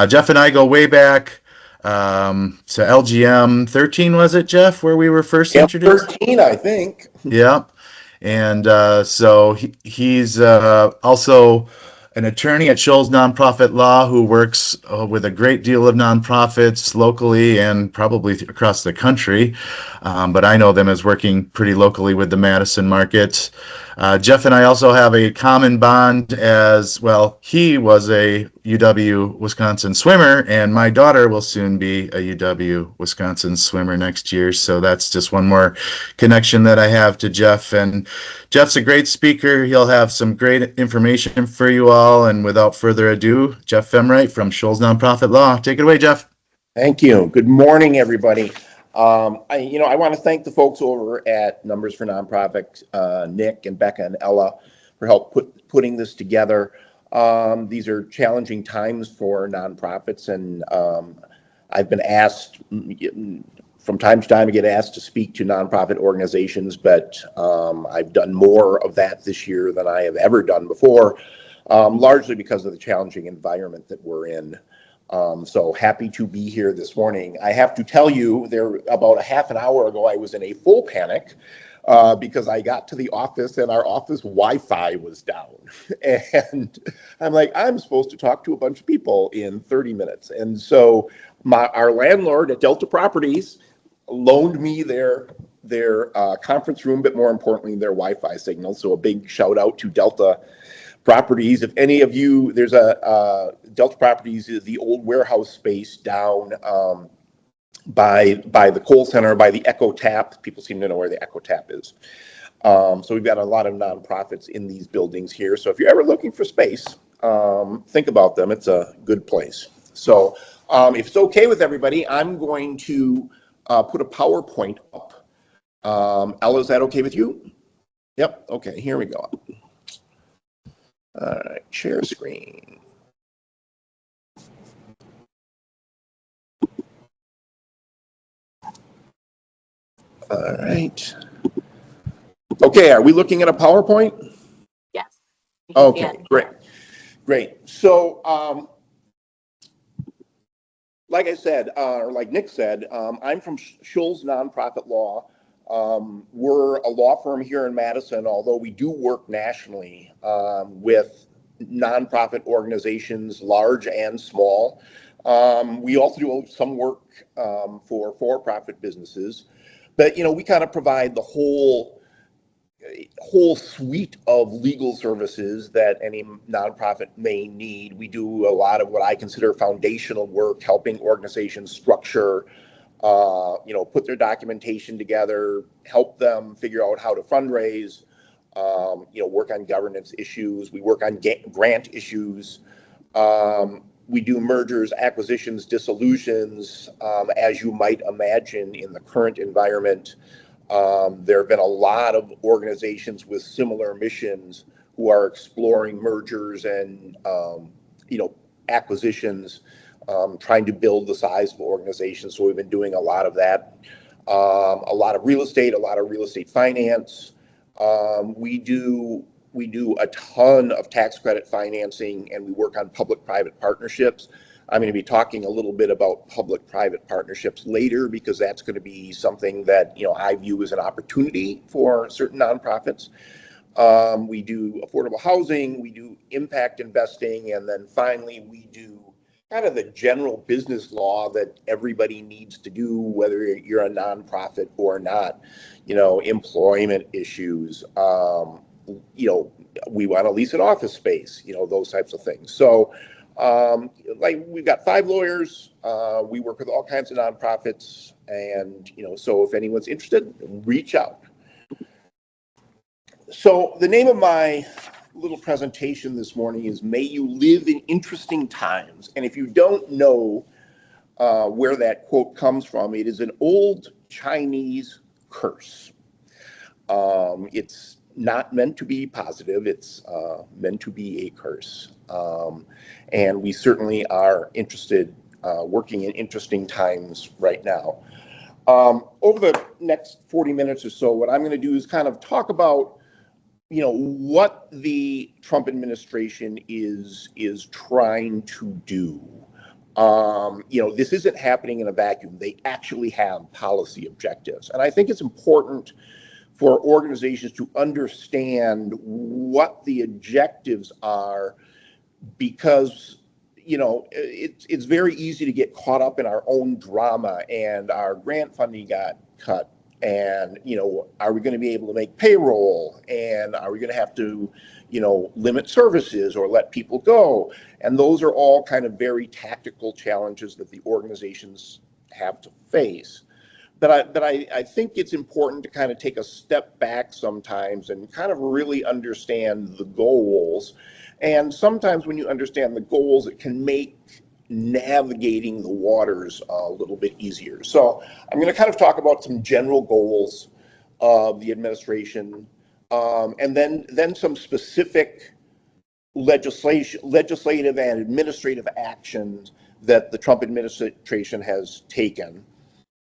Jeff and I go way back to LGM 13, was it, Jeff, where we were first Yep, introduced? 13, I think. Yeah. And so he's also an attorney at Scholz Nonprofit Law who works with a great deal of nonprofits locally and probably across the country. But I know them as working pretty locally with the Madison market. Jeff and I also have a common bond as well. He was a UW Wisconsin swimmer, and my daughter will soon be a UW Wisconsin swimmer next year. So that's just one more connection that I have to Jeff. And Jeff's a great speaker. He'll have some great information for you all. And without further ado, Jeff Femrite from Scholz Nonprofit Law. Take it away, Jeff. Thank you. Good morning, everybody. I want to thank the folks over at Numbers for Nonprofit, Nick and Becca and Ella, for help putting this together. These are challenging times for nonprofits, and I've been asked from time to time. I get asked to speak to nonprofit organizations, but I've done more of that this year than I have ever done before, largely because of the challenging environment that we're in. So happy to be here this morning. I have to tell you, about a half an hour ago, I was in a full panic because I got to the office and our office Wi-Fi was down. And I'm like, I'm supposed to talk to a bunch of people in 30 minutes. And so our landlord at Delta Properties loaned me their conference room, but more importantly, their Wi-Fi signal. So a big shout out to Delta Properties. If any of you, there's a Delta Properties is the old warehouse space down by the Kohl Center, by the Echo Tap. People seem to know where the Echo Tap is. So we've got a lot of nonprofits in these buildings here. So if you're ever looking for space, think about them. It's a good place. So if it's okay with everybody, I'm going to put a PowerPoint up. Ella, is that okay with you? Yep. Okay, here we go. All right, share screen. All right. Okay, are we looking at a PowerPoint? Yes. Okay, great. So, like I said, or like Nick said, I'm from Scholz Nonprofit Law. We're a law firm here in Madison, although we do work nationally with nonprofit organizations, large and small. We also do some work for-profit businesses, but we kind of provide the whole suite of legal services that any nonprofit may need. We do a lot of what I consider foundational work, helping organizations structure, put their documentation together, help them figure out how to fundraise, work on governance issues. We work on grant issues. We do mergers, acquisitions, dissolutions, as you might imagine in the current environment. There have been a lot of organizations with similar missions who are exploring mergers and, acquisitions, trying to build the size of organizations. So we've been doing a lot of that. A lot of real estate finance. We do a ton of tax credit financing, and we work on public-private partnerships. I'm going to be talking a little bit about public-private partnerships later because that's going to be something that I view as an opportunity for certain nonprofits. We do affordable housing, we do impact investing, and then finally we do kind of the general business law that everybody needs to do, whether you're a nonprofit or not. Employment issues. We want to lease an office space. Those types of things. So. We've got 5 lawyers. We work with all kinds of nonprofits, and so if anyone's interested, reach out. So the name of my little presentation this morning is "May You Live in Interesting Times." And if you don't know where that quote comes from, it is an old Chinese curse. It's not meant to be positive. It's meant to be a curse. And we certainly are interested, working in interesting times right now. Over the next 40 minutes or so, what I'm going to do is kind of talk about what the Trump administration is trying to do. This isn't happening in a vacuum. They actually have policy objectives. And I think it's important for organizations to understand what the objectives are, because it's very easy to get caught up in our own drama, and our grant funding got cut, and are we going to be able to make payroll, and are we going to have to limit services or let people go? And those are all kind of very tactical challenges that the organizations have to face. But I think it's important to kind of take a step back sometimes and kind of really understand the goals. And sometimes when you understand the goals, it can make navigating the waters a little bit easier. So I'm going to kind of talk about some general goals of the administration, and then some specific legislative and administrative actions that the Trump administration has taken.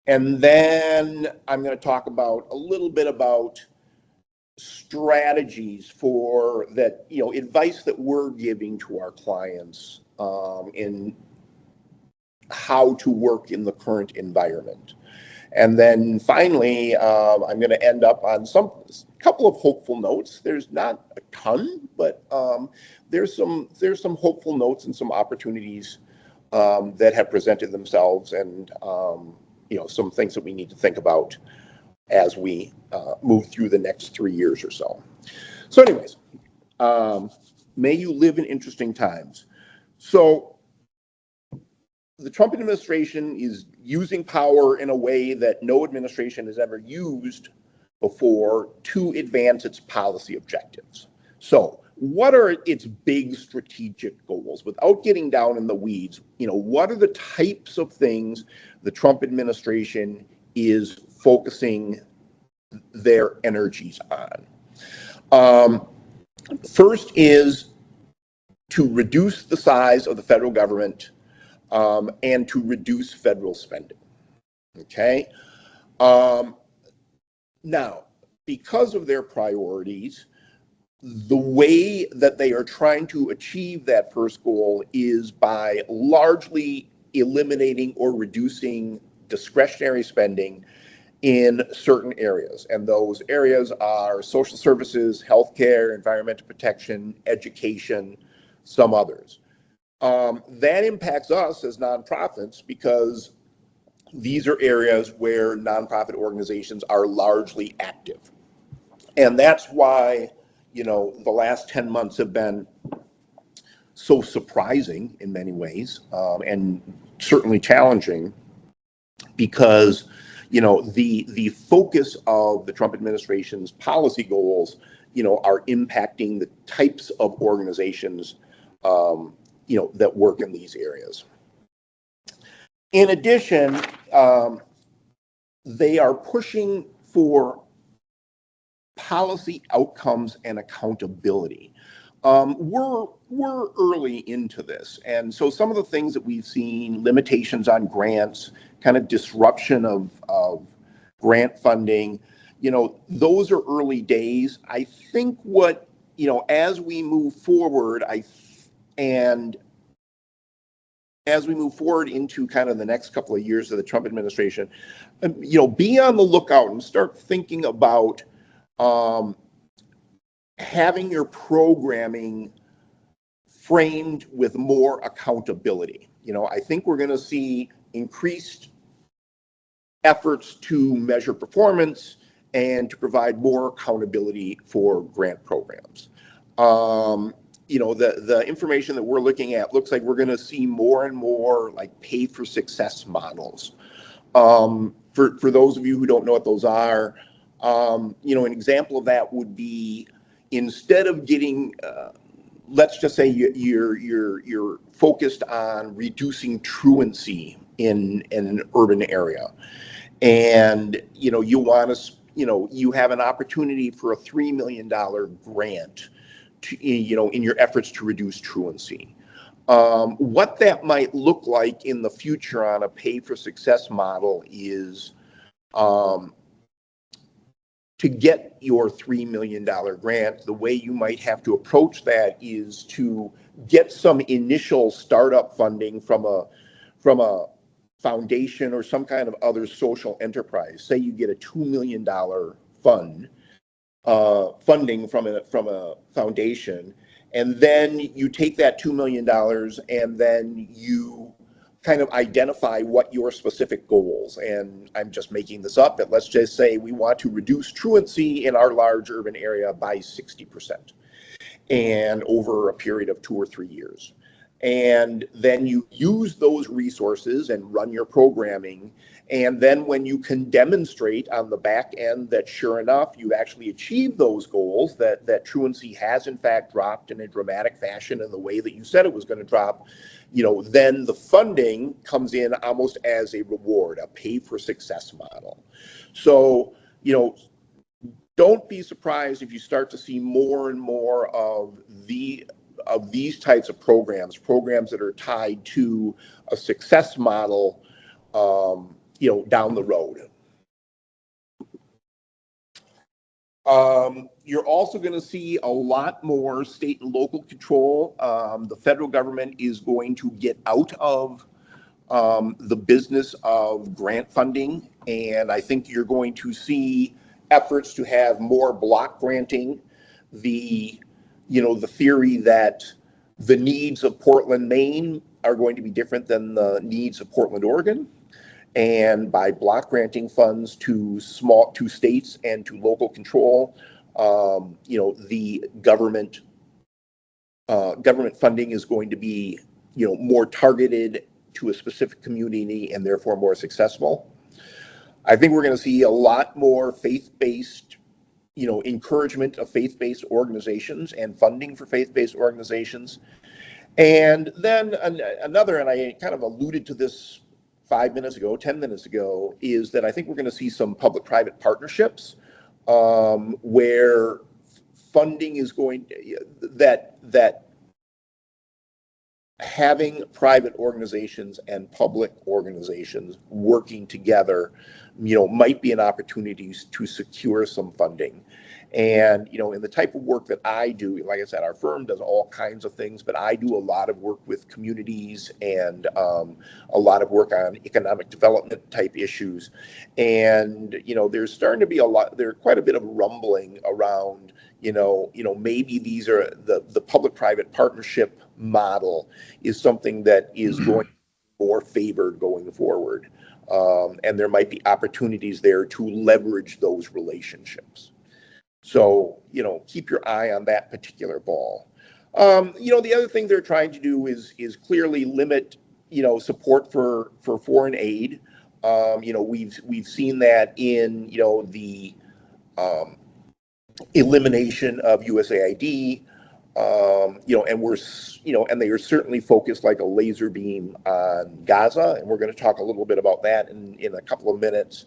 And then I'm going to talk about a little bit about strategies for that, advice that we're giving to our clients in how to work in the current environment. And then finally, I'm going to end up on a couple of hopeful notes. There's not a ton, but there's some hopeful notes and some opportunities that have presented themselves, and some things that we need to think about as we move through the next 3 years or so. So anyways, may you live in interesting times. So the Trump administration is using power in a way that no administration has ever used before to advance its policy objectives. So what are its big strategic goals? Without getting down in the weeds, what are the types of things the Trump administration is focusing their energies on? First is to reduce the size of the federal government, and to reduce federal spending. Okay. Now, because of their priorities, the way that they are trying to achieve that first goal is by largely eliminating or reducing discretionary spending in certain areas. And those areas are social services, healthcare, environmental protection, education, some others. That impacts us as nonprofits because these are areas where nonprofit organizations are largely active. And that's why the last 10 months have been so surprising in many ways, and certainly challenging, because the focus of the Trump administration's policy goals are impacting the types of organizations that work in these areas. In addition, they are pushing for policy outcomes and accountability. We're early into this, and so some of the things that we've seen, limitations on grants, kind of disruption of grant funding, those are early days. I think what as we move forward, as we move forward into kind of the next couple of years of the Trump administration, be on the lookout and start thinking about having your programming framed with more accountability. I think we're going to see increased efforts to measure performance and to provide more accountability for grant programs. The information that we're looking at looks like we're going to see more and more like pay for success models. For those of you who don't know what those are, an example of that would be, instead of getting, let's just say you're focused on reducing truancy in an urban area, and you want to, you have an opportunity for a $3 million grant to, in your efforts to reduce truancy. What that might look like in the future on a pay for success model is to get your $3 million grant, the way you might have to approach that is to get some initial startup funding from a foundation or some kind of other social enterprise. Say you get a $2 million funding from a foundation, and then you take that $2 million and then you kind of identify what your specific goals, and I'm just making this up, but let's just say we want to reduce truancy in our large urban area by 60% and over a period of 2 or 3 years. And then you use those resources and run your programming. And then when you can demonstrate on the back end that sure enough, you've actually achieved those goals, that truancy has in fact dropped in a dramatic fashion in the way that you said it was going to drop, then the funding comes in almost as a reward, a pay for success model. So, don't be surprised if you start to see more and more of these types of programs that are tied to a success model, down the road. You're also going to see a lot more state and local control. The federal government is going to get out of the business of grant funding, and I think you're going to see efforts to have more block granting. The theory that the needs of Portland, Maine are going to be different than the needs of Portland, Oregon. And by block granting funds to states and to local control, the government funding is going to be, more targeted to a specific community and therefore more successful. I think we're going to see a lot more faith-based, encouragement of faith-based organizations and funding for faith-based organizations. And then another, and I kind of alluded to this 10 minutes ago, is that I think we're going to see some public-private partnerships where funding is going that having private organizations and public organizations working together, might be an opportunity to secure some funding. And, in the type of work that I do, like I said, our firm does all kinds of things, but I do a lot of work with communities and a lot of work on economic development type issues. And, there's starting to be there's quite a bit of rumbling around, maybe these are the public-private partnership model is something that is going to be more favored going forward. And there might be opportunities there to leverage those relationships. So, keep your eye on that particular ball. The other thing they're trying to do is clearly limit, support for foreign aid. We've seen that in, the elimination of USAID, and they are certainly focused like a laser beam on Gaza, and we're going to talk a little bit about that in a couple of minutes.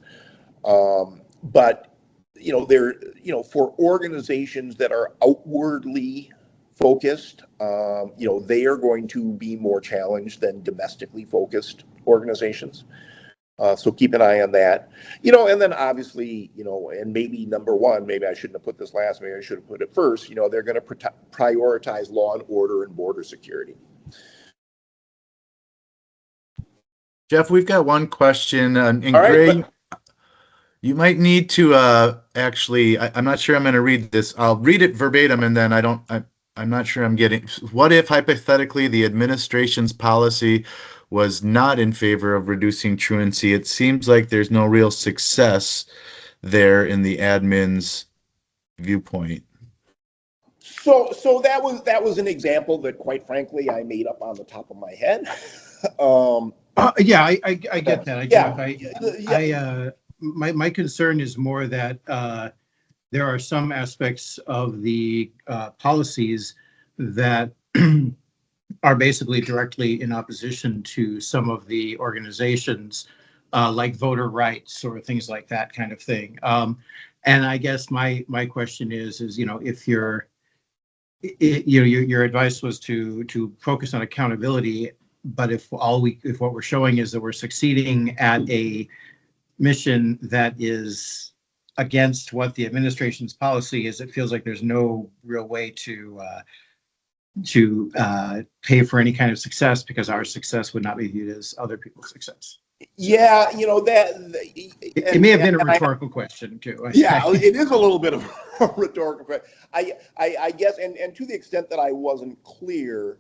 But they're, for organizations that are outwardly focused, they are going to be more challenged than domestically focused organizations. So keep an eye on that, and then obviously, and maybe number one, maybe I shouldn't have put this last, maybe I should have put it first, they're going to prioritize law and order and border security. Jeff, we've got one question, and All right, Gray, you might need to actually, I'm not sure I'm going to read this. I'll read it verbatim, and then I'm not sure I'm getting. What if hypothetically the administration's policy was not in favor of reducing truancy? It seems like there's no real success there in the admin's viewpoint. So that was an example that, quite frankly, I made up on the top of my head. Yeah, I get that. My concern is more that there are some aspects of the policies that are basically directly in opposition to some of the organizations, like voter rights or things like that kind of thing. And I guess my question is if your advice was to focus on accountability, but if what we're showing is that we're succeeding at a mission that is against what the administration's policy is, it feels like there's no real way to pay for any kind of success, because our success would not be viewed as other people's success. Yeah, that. It may have been a rhetorical question too. Yeah, it is a little bit of a rhetorical question. I guess, and to the extent that I wasn't clear,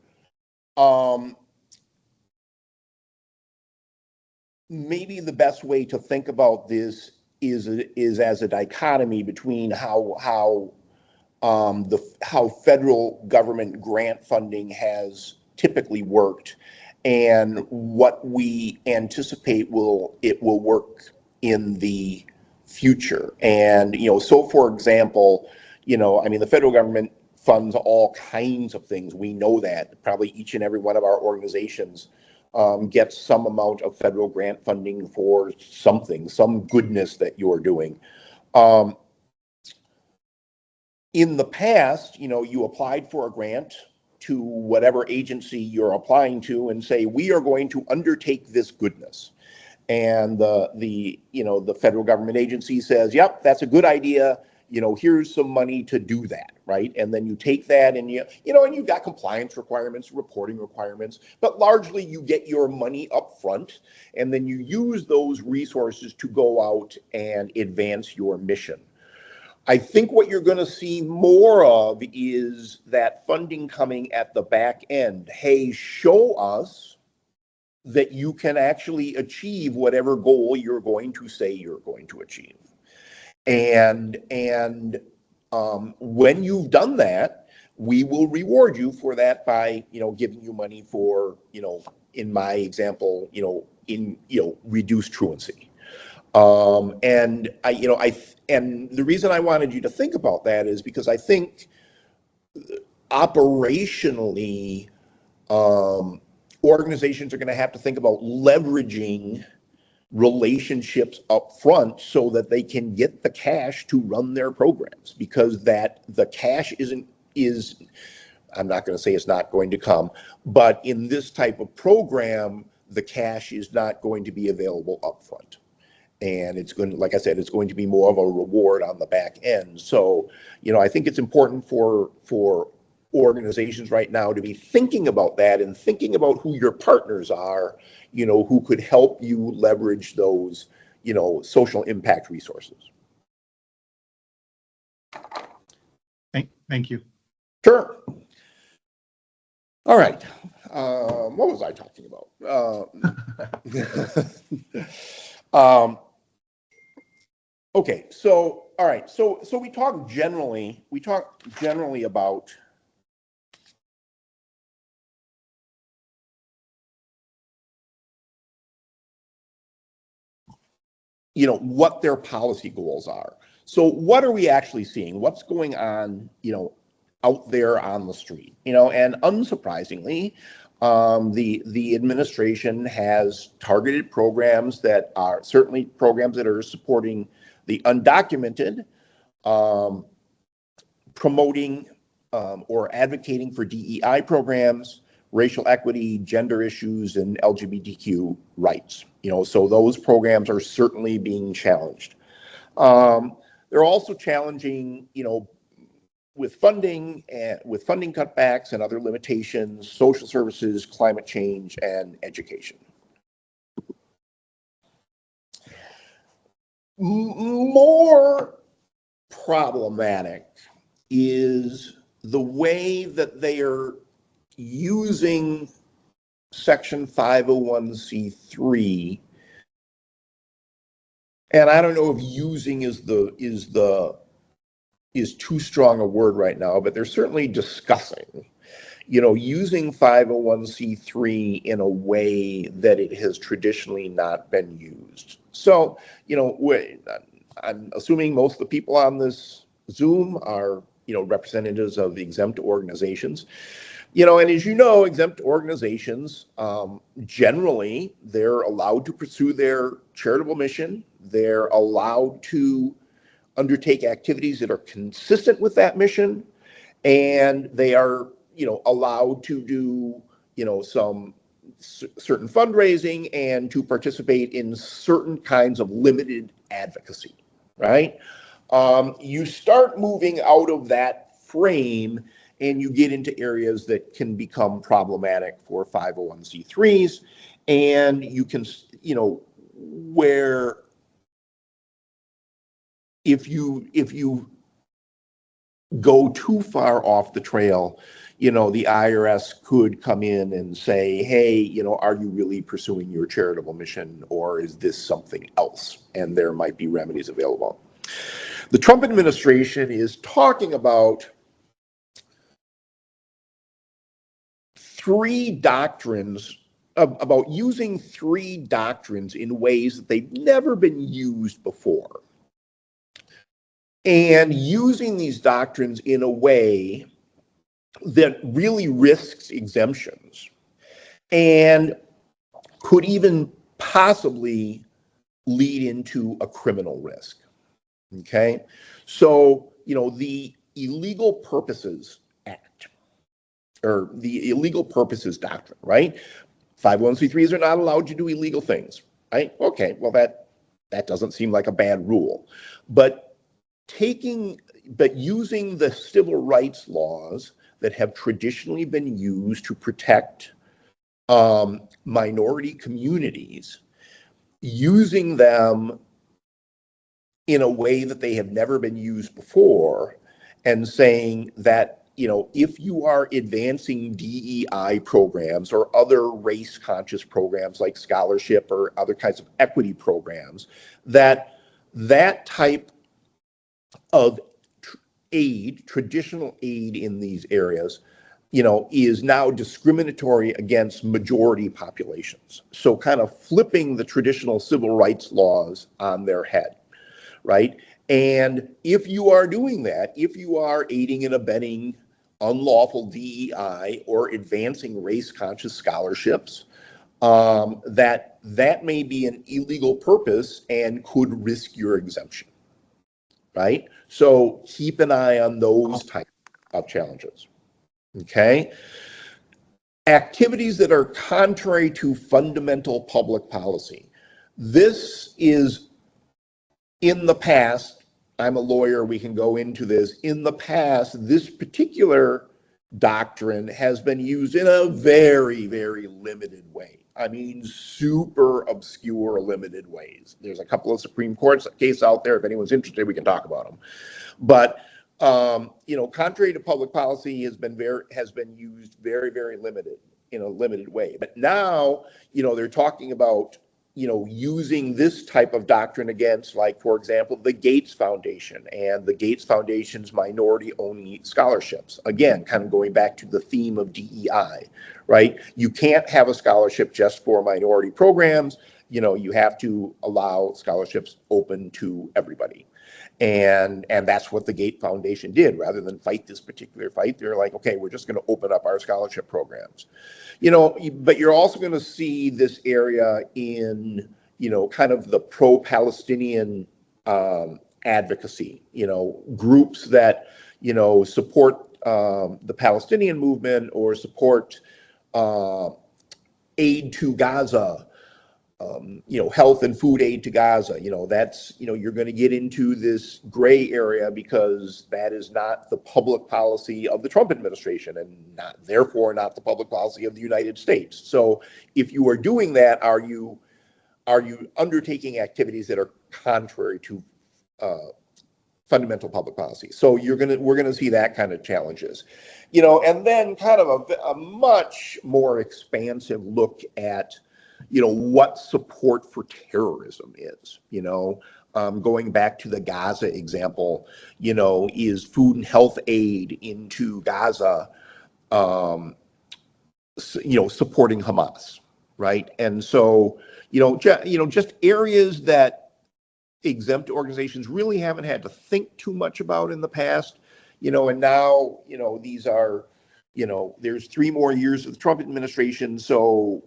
maybe the best way to think about this is as a dichotomy between how federal government grant funding has typically worked and what we anticipate it will work in the future. And so for example, the federal government funds all kinds of things. We know that probably each and every one of our organizations gets some amount of federal grant funding for something, some goodness that you're doing. In the past, you applied for a grant to whatever agency you're applying to and say, we are going to undertake this goodness. And the federal government agency says, yep, that's a good idea. Here's some money to do that, right? And then you take that and and you've got compliance requirements, reporting requirements, but largely you get your money up front and then you use those resources to go out and advance your mission. I think what you're going to see more of is that funding coming at the back end. Hey, show us that you can actually achieve whatever goal you're going to say you're going to achieve. And when you've done that, we will reward you for that by, giving you money for, in my example, reduced truancy. And and the reason I wanted you to think about that is because I think operationally, organizations are going to have to think about leveraging relationships up front so that they can get the cash to run their programs, because the cash I'm not going to say it's not going to come, but in this type of program, the cash is not going to be available up front. And it's going to, like I said, it's going to be more of a reward on the back end. So, I think it's important for organizations right now to be thinking about that and thinking about who your partners are, who could help you leverage those, social impact resources. Thank you. Sure. All right. What was I talking about? Okay, so all right, so we talk generally about what their policy goals are. So what are we actually seeing? What's going on, out there on the street? And unsurprisingly, the administration has targeted programs that are certainly programs that are supporting the undocumented, promoting or advocating for DEI programs, racial equity, gender issues, and LGBTQ rights. So those programs are certainly being challenged. They're also challenging, with funding cutbacks and other limitations, social services, climate change, and education. More problematic is the way that they are using Section 501c3, and I don't know if using is too strong a word right now, but they're certainly discussing, using 501c3 in a way that it has traditionally not been used. So, I'm assuming most of the people on this Zoom are, representatives of exempt organizations. And as exempt organizations, generally, they're allowed to pursue their charitable mission. They're allowed to undertake activities that are consistent with that mission. And they are, allowed to do, some certain fundraising and to participate in certain kinds of limited advocacy, right? You start moving out of that frame and you get into areas that can become problematic for 501c3s. And you can, where if you go too far off the trail, the IRS could come in and say, hey, are you really pursuing your charitable mission, or is this something else? And there might be remedies available. The Trump administration is talking about about using three doctrines in ways that they've never been used before. And using these doctrines in a way that really risks exemptions and could even possibly lead into a criminal risk. Okay, so the Illegal Purposes Act, or the Illegal Purposes Doctrine, right? 501c3s are not allowed to do illegal things, right? Okay, well that doesn't seem like a bad rule, but using the civil rights laws that have traditionally been used to protect minority communities, using them in a way that they have never been used before, and saying that, if you are advancing DEI programs or other race conscious programs like scholarship or other kinds of equity programs, that type of traditional aid in these areas, is now discriminatory against majority populations. So kind of flipping the traditional civil rights laws on their head, right? And if you are doing that, if you are aiding and abetting unlawful DEI or advancing race-conscious scholarships, that may be an illegal purpose and could risk your exemption, right? So keep an eye on those types of challenges. Okay. Activities that are contrary to fundamental public policy. This is, in the past, I'm a lawyer, we can go into this. In the past, this particular doctrine has been used in a very, very limited way. I mean, super obscure, limited ways. There's a couple of Supreme Court cases out there. If anyone's interested, we can talk about them. But contrary to public policy has been used very, very limited, in a limited way. But now, they're talking about, using this type of doctrine against, like, for example, the Gates Foundation and the Gates Foundation's minority-only scholarships. Again, kind of going back to the theme of DEI, right? You can't have a scholarship just for minority programs. You have to allow scholarships open to everybody. And that's what the Gates Foundation did. Rather than fight this particular fight, they're like, okay, we're just going to open up our scholarship programs. But you're also going to see this area in, kind of the pro-Palestinian advocacy, groups that, support the Palestinian movement or support aid to Gaza, health and food aid to Gaza. That's, you're going to get into this gray area because that is not the public policy of the Trump administration and therefore not the public policy of the United States. So if you are doing that, are you undertaking activities that are contrary to fundamental public policy? So we're going to see that kind of challenges, and then kind of a much more expansive look at what support for terrorism is, going back to the Gaza example, is food and health aid into Gaza, supporting Hamas, right? And so, just areas that exempt organizations really haven't had to think too much about in the past, and now, these are, there's 3 more years of the Trump administration. So,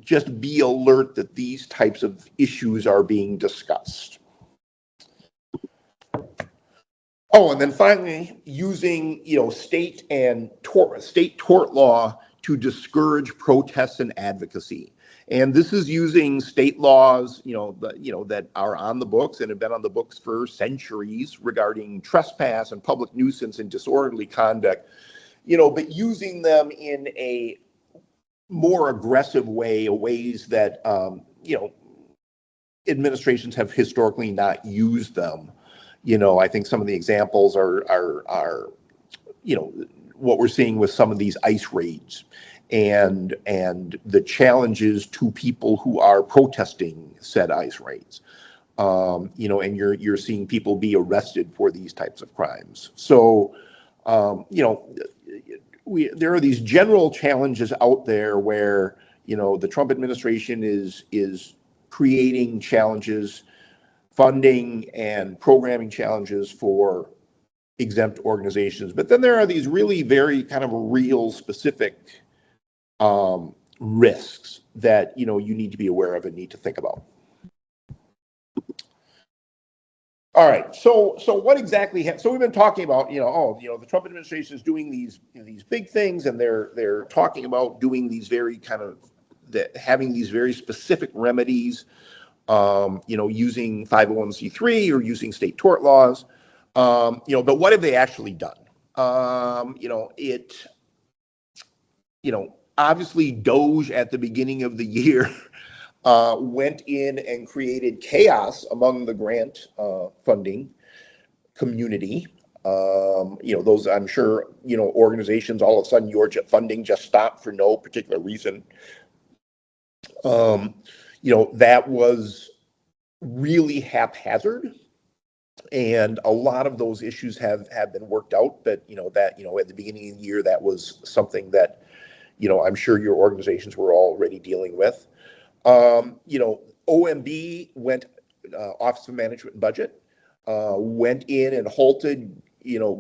just be alert that these types of issues are being discussed. Oh, and then finally, using state tort law to discourage protests and advocacy. And this is using state laws, that are on the books and have been on the books for centuries regarding trespass and public nuisance and disorderly conduct, but using them in a more aggressive way, ways that, administrations have historically not used them. I think some of the examples are what we're seeing with some of these ICE raids and the challenges to people who are protesting said ICE raids. And you're seeing people be arrested for these types of crimes. So, there are these general challenges out there where, the Trump administration is creating challenges, funding and programming challenges for exempt organizations. But then there are these really very kind of real specific risks that, you need to be aware of and need to think about. All right, so what exactly? So we've been talking about, the Trump administration is doing these big things, and they're talking about doing these very kind of having these very specific remedies, using 501c3 or using state tort laws, but what have they actually done? Obviously Doge at the beginning of the year went in and created chaos among the grant funding community. Those, I'm sure, organizations, all of a sudden your funding just stopped for no particular reason. That was really haphazard. And a lot of those issues have been worked out, but, at the beginning of the year, that was something that, I'm sure your organizations were already dealing with. OMB went, Office of Management and Budget, went in and halted,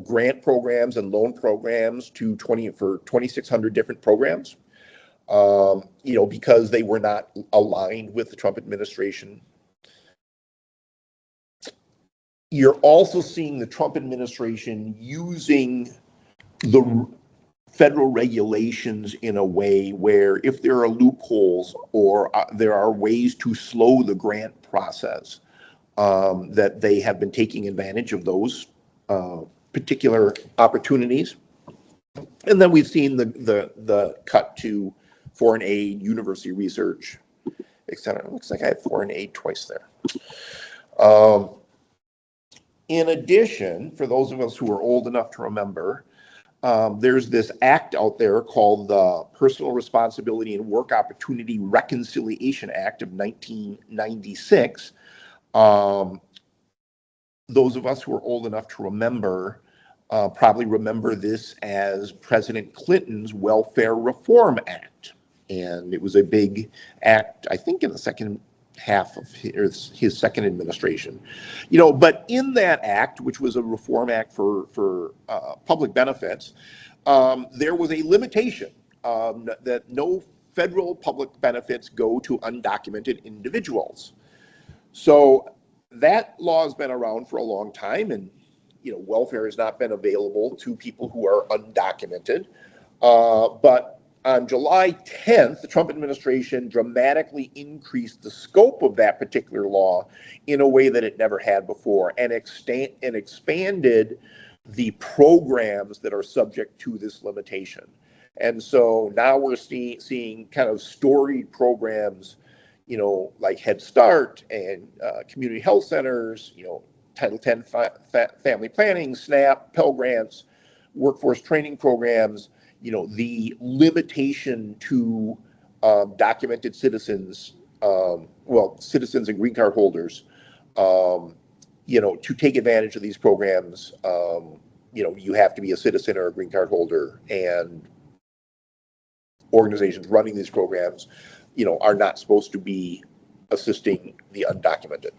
grant programs and loan programs for 2,600 different programs, because they were not aligned with the Trump administration. You're also seeing the Trump administration using the federal regulations in a way where if there are loopholes or there are ways to slow the grant process, that they have been taking advantage of those particular opportunities. And then we've seen the cut to foreign aid, university research, etc. It looks like I have foreign aid twice there. In addition, for those of us who are old enough to remember, there's this act out there called the Personal Responsibility and Work Opportunity Reconciliation Act of 1996. Those of us who are old enough to remember probably remember this as President Clinton's Welfare Reform Act. And it was a big act, I think, in the second half of his second administration. But in that act, which was a reform act for public benefits, there was a limitation that no federal public benefits go to undocumented individuals. So that law has been around for a long time, and welfare has not been available to people who are undocumented. But on July 10th, the Trump administration dramatically increased the scope of that particular law in a way that it never had before, and expanded the programs that are subject to this limitation. And so now we're seeing kind of storied programs, like Head Start and community health centers, Title X family planning, SNAP, Pell Grants, workforce training programs. The limitation to documented citizens, citizens and green card holders, to take advantage of these programs, you have to be a citizen or a green card holder, and organizations running these programs, are not supposed to be assisting the undocumented.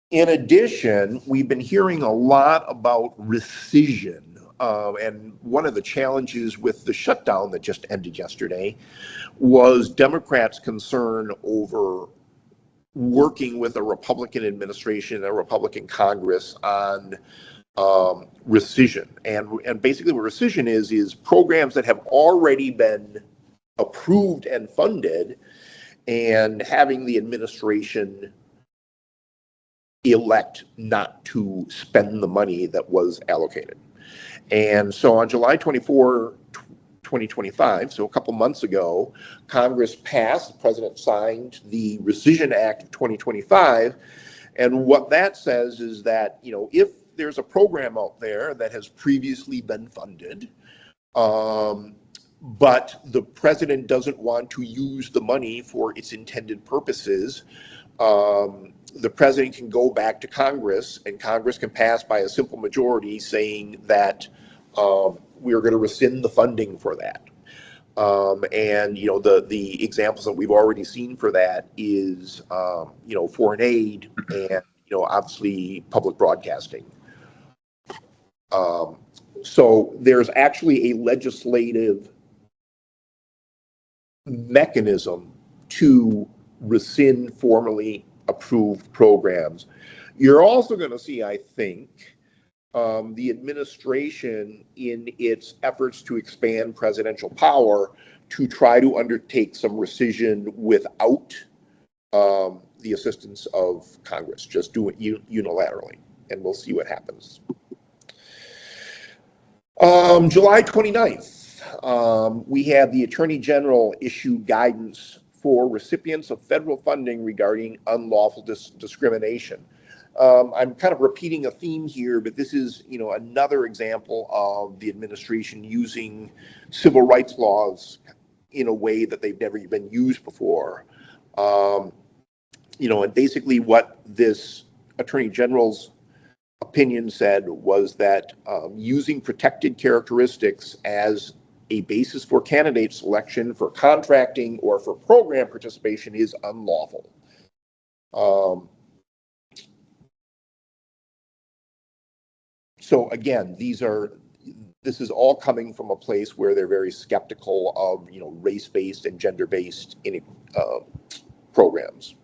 In addition, we've been hearing a lot about rescission. And one of the challenges with the shutdown that just ended yesterday was Democrats' concern over working with a Republican administration, a Republican Congress on rescission. And basically what rescission is programs that have already been approved and funded, and having the administration elect not to spend the money that was allocated. And so on July 24, 2025, so a couple months ago, Congress passed, the president signed the Rescission Act of 2025. And what that says is that, if there's a program out there that has previously been funded, but the president doesn't want to use the money for its intended purposes, the president can go back to Congress, and Congress can pass by a simple majority saying that we're going to rescind the funding for that. And the examples that we've already seen for that is foreign aid and obviously public broadcasting. So there's actually a legislative mechanism to rescind formally approved programs. You're also going to see, I think, the administration in its efforts to expand presidential power to try to undertake some rescission without the assistance of Congress, just do it unilaterally, and we'll see what happens. July 29th, we had the Attorney General issue guidance for recipients of federal funding regarding unlawful discrimination. I'm kind of repeating a theme here, but this is, another example of the administration using civil rights laws in a way that they've never been used before. And basically what this Attorney General's opinion said was that using protected characteristics as a basis for candidate selection for contracting or for program participation is unlawful. So again, this is all coming from a place where they're very skeptical of race-based and gender-based programs.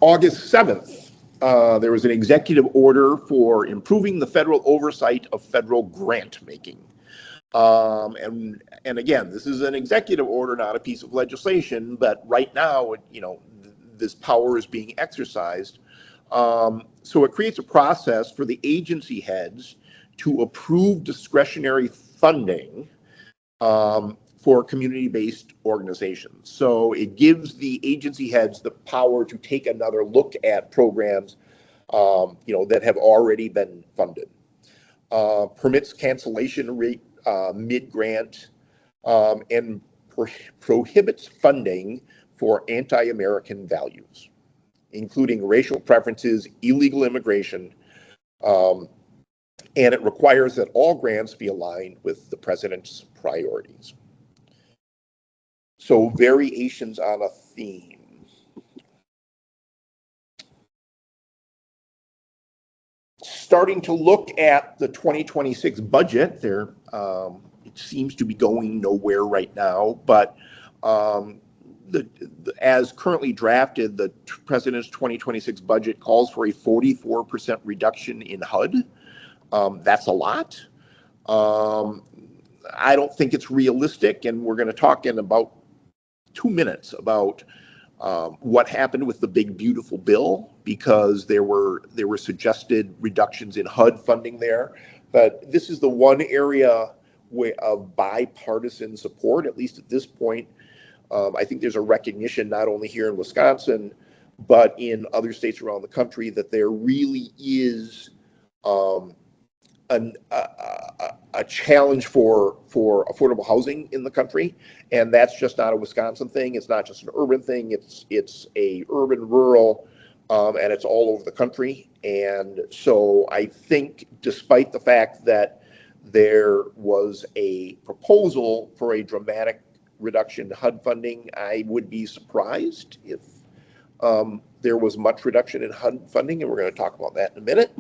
August 7th, there was an executive order for improving the federal oversight of federal grant making. And again, this is an executive order, not a piece of legislation, but right now, this power is being exercised. So it creates a process for the agency heads to approve discretionary funding for community-based organizations. So it gives the agency heads the power to take another look at programs, that have already been funded. Permits cancellation rate mid-grant, and prohibits funding for anti-American values, including racial preferences, illegal immigration, and it requires that all grants be aligned with the president's priorities. So variations on a theme. Starting to look at the 2026 budget, it seems to be going nowhere right now, but as currently drafted, the president's 2026 budget calls for a 44% reduction in HUD. That's a lot. I don't think it's realistic, and we're going to talk in about 2 minutes about what happened with the big beautiful bill, because there were suggested reductions in HUD funding there. But this is the one area of bipartisan support, at least at this point. I think there's a recognition not only here in Wisconsin, but in other states around the country, that there really is a challenge for affordable housing in the country, and that's just not a Wisconsin thing. It's not just an urban thing. It's a urban rural, and it's all over the country. And so I think, despite the fact that there was a proposal for a dramatic reduction in HUD funding, I would be surprised if there was much reduction in HUD funding, and we're going to talk about that in a minute.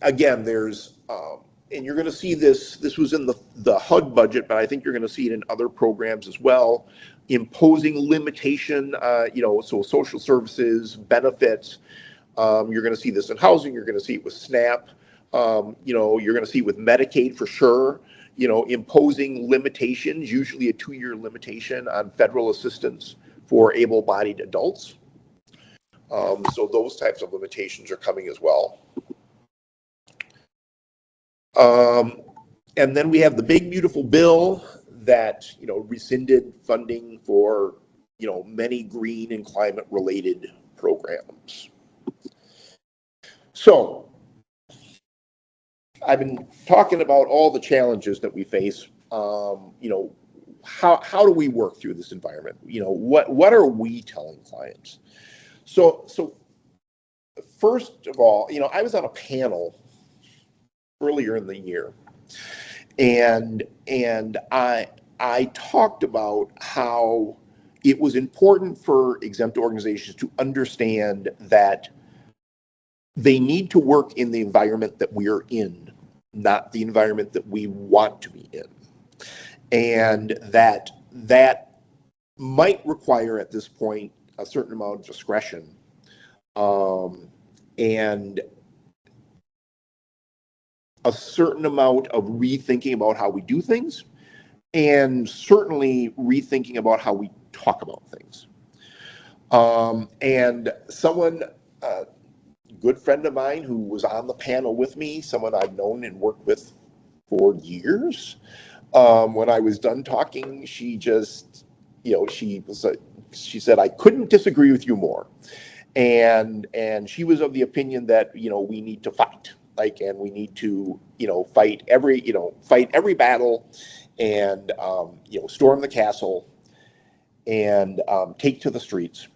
Again, there's, and you're going to see this was in the HUD budget, but I think you're going to see it in other programs as well, imposing limitation, so social services, benefits, You're going to see this in housing. You're going to see it with SNAP. You're going to see it with Medicaid for sure. Imposing limitations, usually a 2-year limitation on federal assistance for able-bodied adults. So those types of limitations are coming as well. And then we have the big, beautiful bill that, rescinded funding for, many green and climate-related programs. So I've been talking about all the challenges that we face. How do we work through this environment? What are we telling clients? So first of all, I was on a panel earlier in the year, and I talked about how it was important for exempt organizations to understand that they need to work in the environment that we are in, not the environment that we want to be in. And that might require at this point a certain amount of discretion, and a certain amount of rethinking about how we do things, and certainly rethinking about how we talk about things. And someone, a good friend of mine who was on the panel with me, someone I've known and worked with for years, when I was done talking, she just, she said, I couldn't disagree with you more. And she was of the opinion that, we need to fight, and we need to, fight every battle, and, storm the castle, and take to the streets.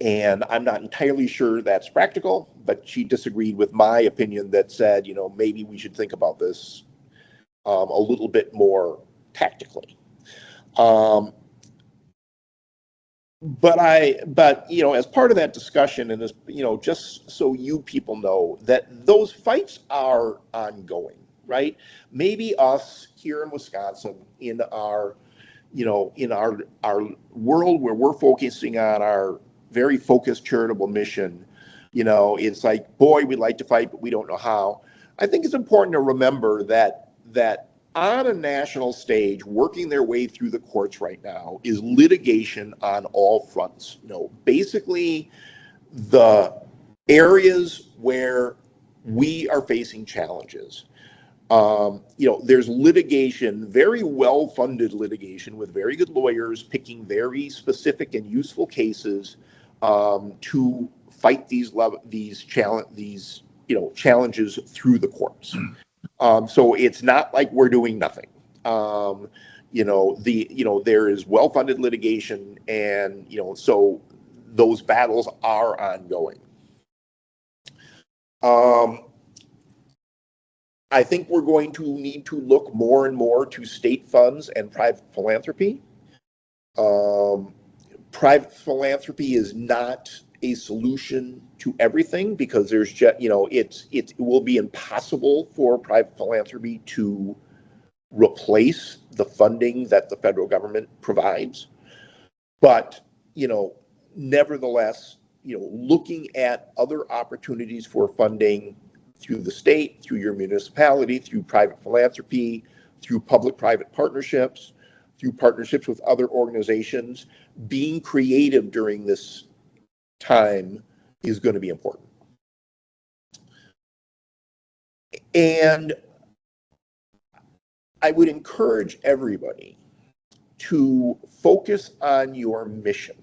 And I'm not entirely sure that's practical, but she disagreed with my opinion that said, maybe we should think about this a little bit more tactically. But as part of that discussion, and as just so you people know, that those fights are ongoing, right? Maybe us here in Wisconsin, in our world where we're focusing on our very focused charitable mission, it's like, boy, we'd like to fight, but we don't know how. I think it's important to remember that on a national stage, working their way through the courts right now is litigation on all fronts. Basically the areas where we are facing challenges. There's litigation, very well-funded litigation with very good lawyers picking very specific and useful cases to fight these challenges through the courts. So it's not like we're doing nothing. There is well-funded litigation, and so those battles are ongoing. I think we're going to need to look more and more to state funds and private philanthropy. Private philanthropy is not a solution to everything, because there's just, it will be impossible for private philanthropy to replace the funding that the federal government provides. But, nevertheless, looking at other opportunities for funding through the state, through your municipality, through private philanthropy, through public-private partnerships, through partnerships with other organizations, being creative during this time is going to be important. And I would encourage everybody to focus on your mission,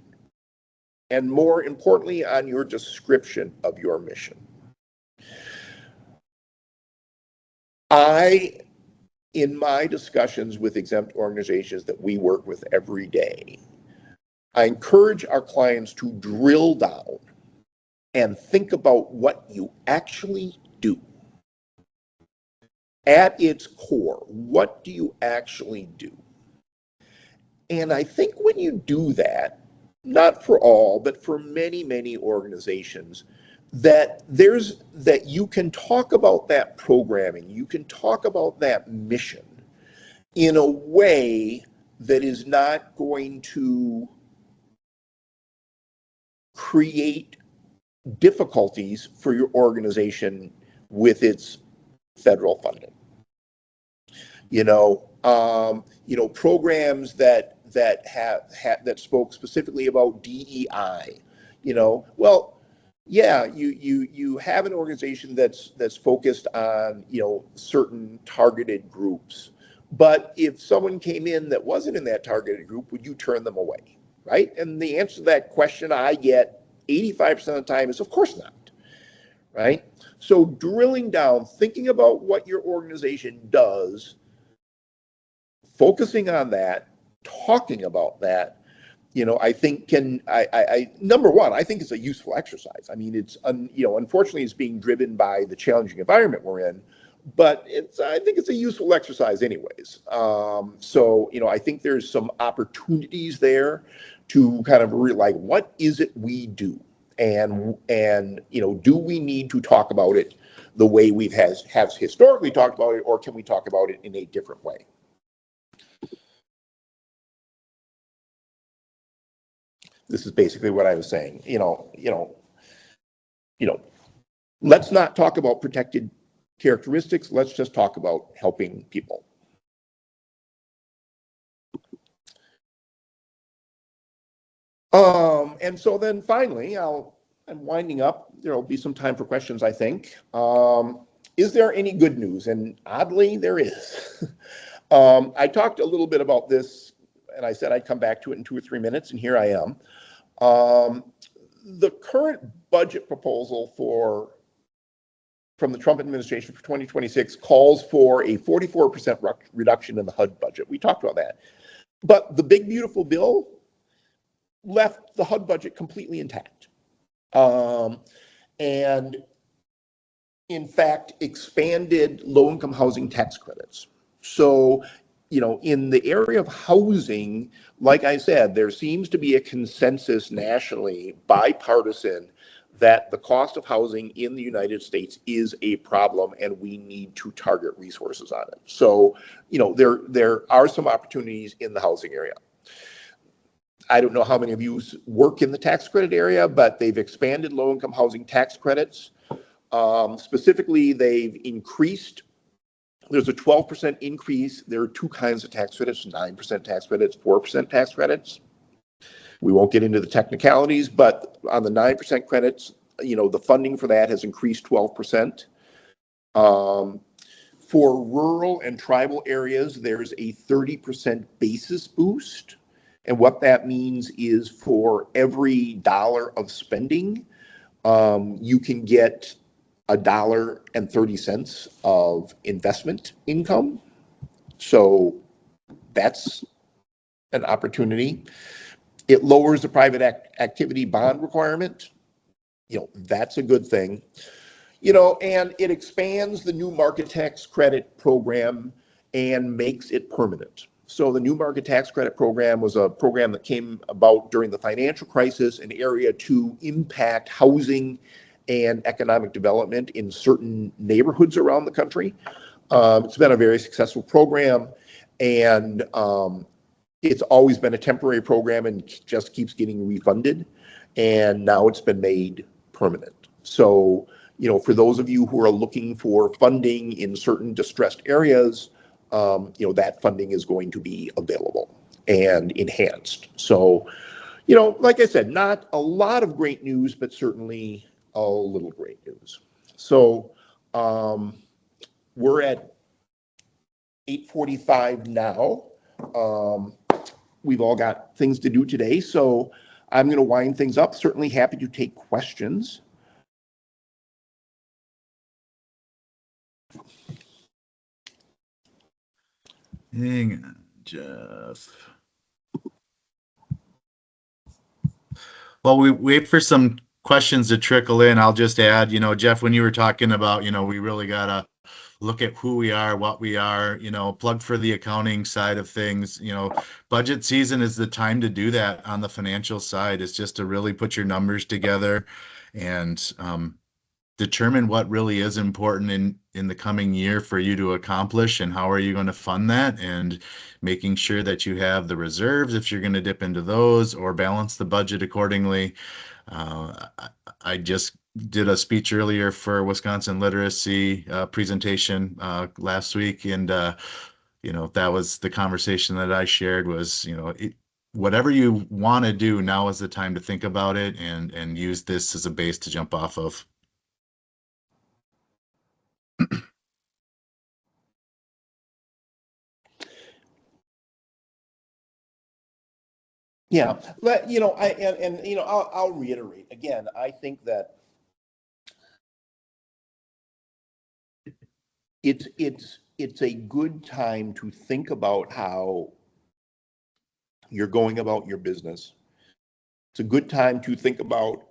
and more importantly, on your description of your mission. In my discussions with exempt organizations that we work with every day, I encourage our clients to drill down and think about what you actually do. At its core, what do you actually do? And I think when you do that, not for all, but for many, many organizations, that you can talk about that programming, you can talk about that mission in a way that is not going to create difficulties for your organization with its federal funding. Programs that spoke specifically about DEI. Well, yeah, you have an organization that's focused on certain targeted groups, but if someone came in that wasn't in that targeted group, would you turn them away, right? And the answer to that question I get 85% of the time is of course not, right? So drilling down, thinking about what your organization does, focusing on that, talking about that, I think number one, I think it's a useful exercise. I mean, unfortunately it's being driven by the challenging environment we're in, but I think it's a useful exercise anyways. So, I think there's some opportunities there to kind of what is it we do? And do we need to talk about it the way have historically talked about it, or can we talk about it in a different way? This is basically what I was saying. Let's not talk about protected characteristics. Let's just talk about helping people. And so then finally, I'm winding up. There'll be some time for questions, I think. Is there any good news? And oddly, there is. I talked a little bit about this, and I said I'd come back to it in 2 or 3 minutes, and here I am. The current budget proposal from the Trump administration for 2026 calls for a 44% reduction in the HUD budget. We talked about that. But the big, beautiful bill left the HUD budget completely intact. And in fact, expanded low-income housing tax credits. So, in the area of housing, like I said, there seems to be a consensus nationally, bipartisan, that the cost of housing in the United States is a problem and we need to target resources on it. So, there are some opportunities in the housing area. I don't know how many of you work in the tax credit area, but they've expanded low-income housing tax credits. Specifically, they've increased. There's a 12% increase. There are 2 kinds of tax credits, 9% tax credits, 4% tax credits. We won't get into the technicalities, but on the 9% credits, the funding for that has increased 12%. For rural and tribal areas, there's a 30% basis boost. And what that means is for every dollar of spending, you can get $1.30 of investment income. So that's an opportunity. It lowers the private activity bond requirement. That's a good thing. And it expands the new market tax credit program and makes it permanent. So the new market tax credit program was a program that came about during the financial crisis, an area to impact housing and economic development in certain neighborhoods around the country. It's been a very successful program, and it's always been a temporary program and just keeps getting refunded. And now it's been made permanent. So, for those of you who are looking for funding in certain distressed areas, that funding is going to be available and enhanced. So, like I said, not a lot of great news, but certainly a little great news. So we're at 8:45 now. We've all got things to do today, so I'm going to wind things up. Certainly happy to take questions. Hang on, Jeff. While we wait for some questions to trickle in, I'll just add, Jeff, when you were talking about, we really got to look at who we are, what we are, plug for the accounting side of things. Budget season is the time to do that on the financial side. Is just to really put your numbers together and determine what really is important in the coming year for you to accomplish, and how are you going to fund that, and making sure that you have the reserves if you're going to dip into those, or balance the budget accordingly. I I just did a speech earlier for Wisconsin literacy presentation last week, and that was the conversation that I shared was, whatever you want to do, now is the time to think about it and use this as a base to jump off of. Yeah, I'll reiterate again. I think that it's a good time to think about how you're going about your business. It's a good time to think about,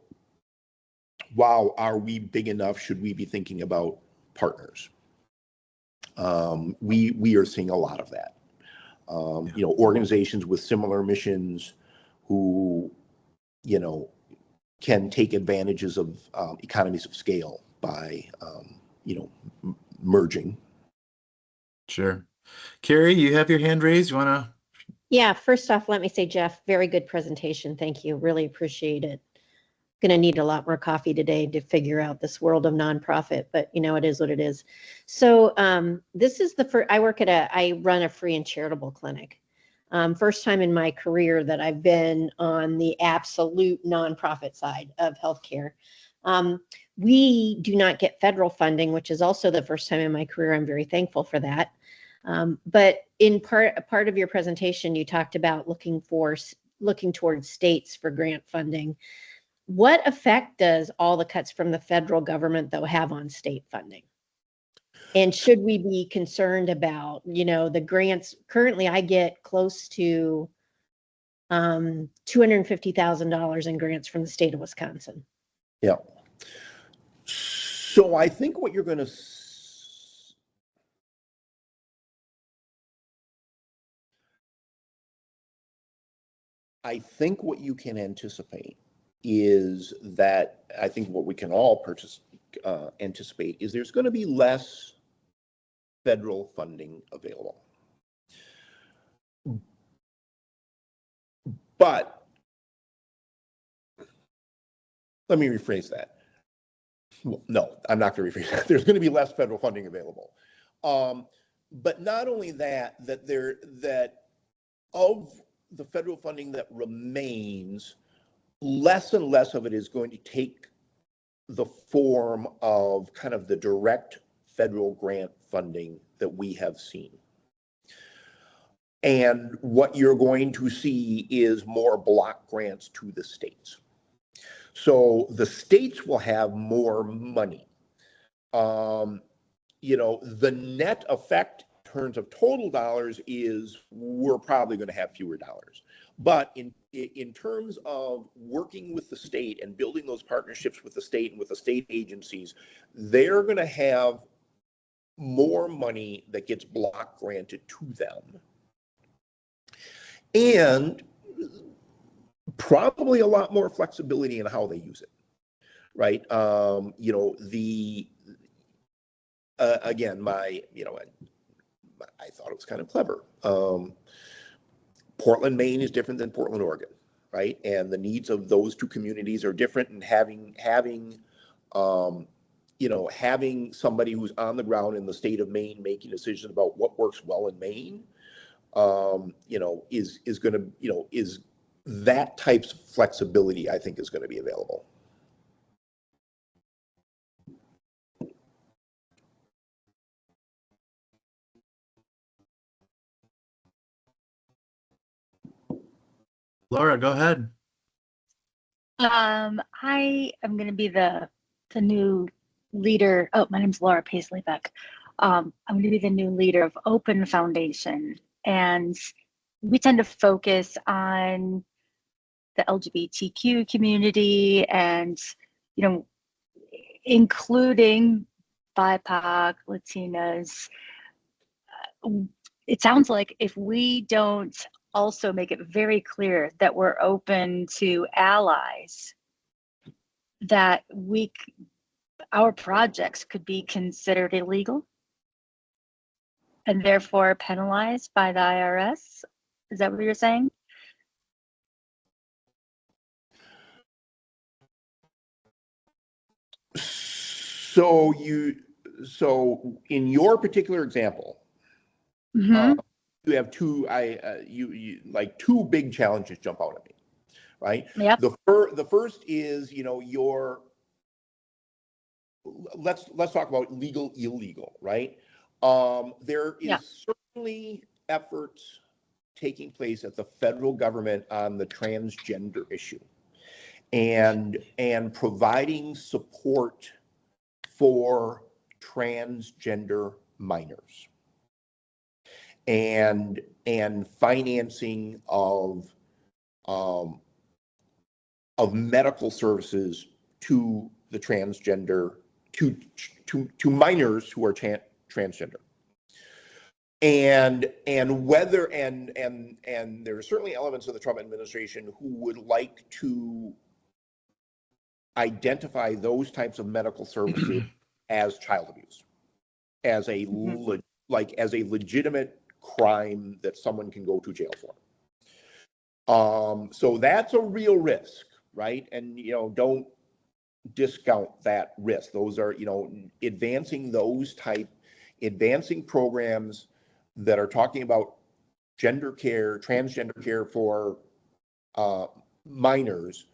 wow, are we big enough? Should we be thinking about partners? We are seeing a lot of that. Organizations with similar missions who, can take advantages of economies of scale by, merging. Sure. Carrie, you have your hand raised. You want to? Yeah, first off, let me say, Jeff, very good presentation. Thank you. Really appreciate it. Going to need a lot more coffee today to figure out this world of nonprofit, but it is what it is. So this is the first, I run a free and charitable clinic. First time in my career that I've been on the absolute nonprofit side of healthcare. We do not get federal funding, which is also the first time in my career. I'm very thankful for that. But in part of your presentation, you talked about looking towards states for grant funding. What effect does all the cuts from the federal government, though, have on state funding? And should we be concerned about, the grants? Currently, I get close to $250,000 in grants from the state of Wisconsin. Yeah. So I think what you're going to I think what you can anticipate is that I think what we can all anticipate is there's going to be less federal funding available. But let me rephrase that. Well, no, I'm not going to rephrase that. There's going to be less federal funding available. But not only that of the federal funding that remains, less and less of it is going to take the form of kind of the direct federal grant funding that we have seen. And what you're going to see is more block grants to the states. So the states will have more money. The net effect in terms of total dollars is we're probably going to have fewer dollars. But in terms of working with the state and building those partnerships with the state and with the state agencies, they're going to have more money that gets block granted to them. And probably a lot more flexibility in how they use it, right? Again, I thought it was kind of clever. Portland, Maine is different than Portland, Oregon, right? And the needs of those two communities are different. And having somebody who's on the ground in the state of Maine making decisions about what works well in Maine, is that type's flexibility, I think, is going to be available. Laura, go ahead. I am going to be the new leader. Oh, my name's Laura Paisley Beck. I'm going to be the new leader of Open Foundation, and we tend to focus on the LGBTQ community and, including BIPOC, Latinas. It sounds like if we don't also make it very clear that we're open to allies, that our projects could be considered illegal and therefore penalized by the IRS. Is that what you're saying? So in your particular example, Mhm. you have you like two big challenges jump out at me, right? Yep. The first is, let's talk about legal, illegal, right? There Yeah. is certainly efforts taking place at the federal government on the transgender issue and providing support for transgender minors and financing of medical services to the transgender to minors who are transgender. And whether and there are certainly elements of the Trump administration who would like to identify those types of medical services as child abuse, as a Mhm. as a legitimate crime that someone can go to jail for. So that's a real risk, right? And don't discount that risk. Those are advancing programs that are talking about transgender care for minors.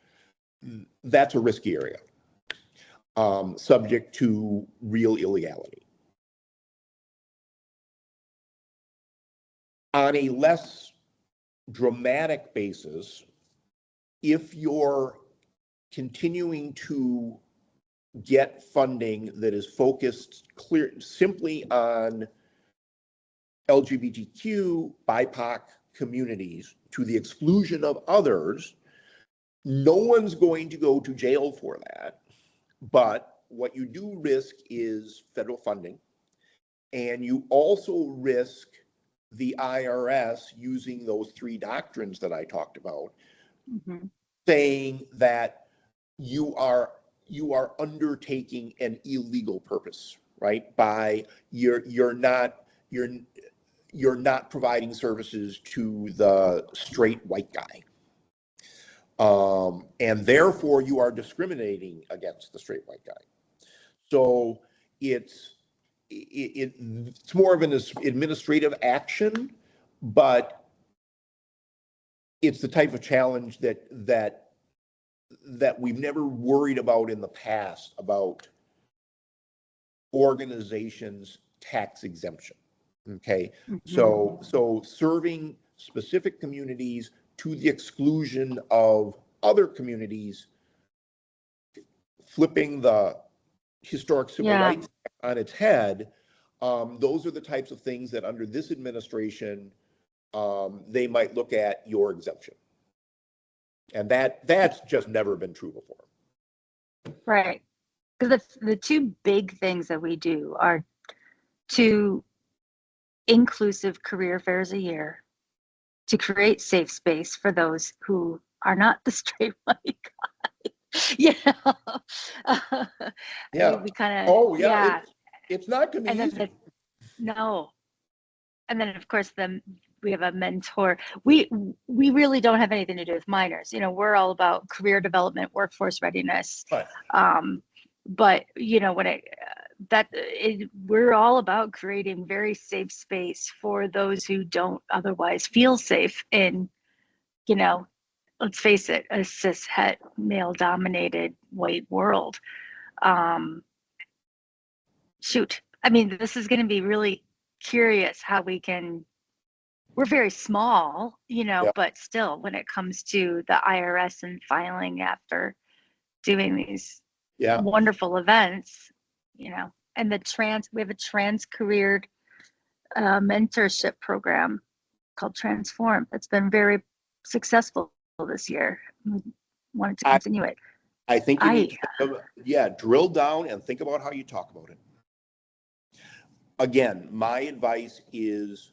That's a risky area, subject to real illegality. On a less dramatic basis, if you're continuing to get funding that is focused simply on LGBTQ, BIPOC communities to the exclusion of others, no one's going to go to jail for that. But what you do risk is federal funding, and you also risk the IRS using those three doctrines that I talked about, Mhm. saying that you are undertaking an illegal purpose, right? By you're not providing services to the straight white guy, and therefore you are discriminating against the straight white guy. So it's more of an administrative action, but it's the type of challenge that we've never worried about in the past about organizations' tax exemption. Okay, Mhm. so serving specific communities to the exclusion of other communities, flipping the historic civil Yeah. rights Act on its head. Those are the types of things that under this administration, they might look at your exemption. And that's just never been true before. Right. Because the two big things that we do are 2 inclusive career fairs a year to create safe space for those who are not the straight white guy. Yeah. We kind of, Oh, yeah. yeah. It's not going to And be then easy. no. And then of course we have a mentor. We really don't have anything to do with minors. We're all about career development, workforce readiness. Right. But we're all about creating very safe space for those who don't otherwise feel safe in, let's face it, a cis-het, male-dominated white world. Shoot, I mean, this is going to be really curious how we're very small, Yeah. but still, when it comes to the IRS and filing after doing these Yeah. wonderful events, and we have a trans careered mentorship program called Transform that's been very successful this year. We wanted to continue it. I think you need to drill down and think about how you talk about it. Again, my advice is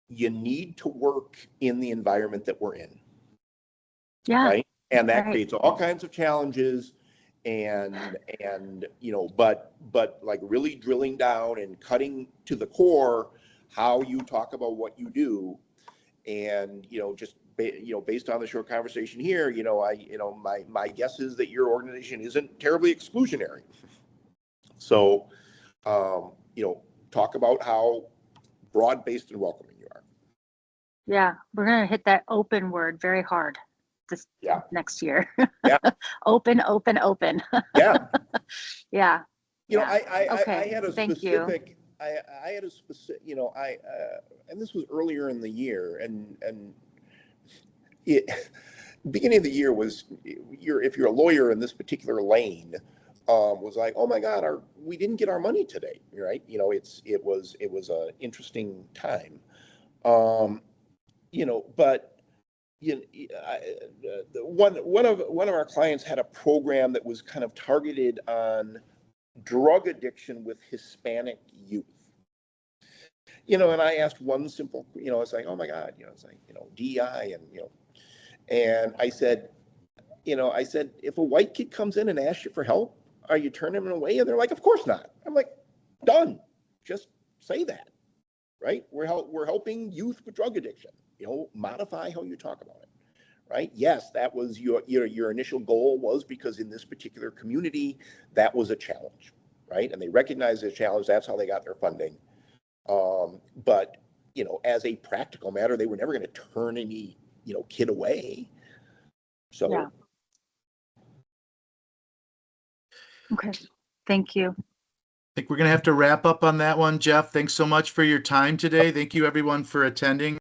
you need to work in the environment that we're in. Yeah. Right. And that Right. creates all kinds of challenges and but like really drilling down and cutting to the core how you talk about what you do and just based on the short conversation here, my guess is that your organization isn't terribly exclusionary. So, talk about how broad-based and welcoming you are. Yeah, we're going to hit that open word very hard this next year. Yeah. Open, open, open. Yeah. Yeah. I had a Thank you. specific, I had a specific, and this was earlier in the year, and beginning of the year was, if you're a lawyer in this particular lane, was like, oh my God, we didn't get our money today, right? It was an interesting time, but one of our clients had a program that was kind of targeted on drug addiction with Hispanic youth. And I asked one simple, it's like, oh my God, it's like, DEI and I said, if a white kid comes in and asks you for help, are you turning them away? And they're like, of course not. I'm like, done. Just say that, right? We're helping youth with drug addiction. Modify how you talk about it, right? Yes, that was your initial goal, was because in this particular community, that was a challenge, right? And they recognized the challenge. That's how they got their funding. But as a practical matter, they were never going to turn any kid away. So. Yeah. Okay. Thank you. I think we're going to have to wrap up on that one, Jeff. Thanks so much for your time today. Thank you, everyone, for attending.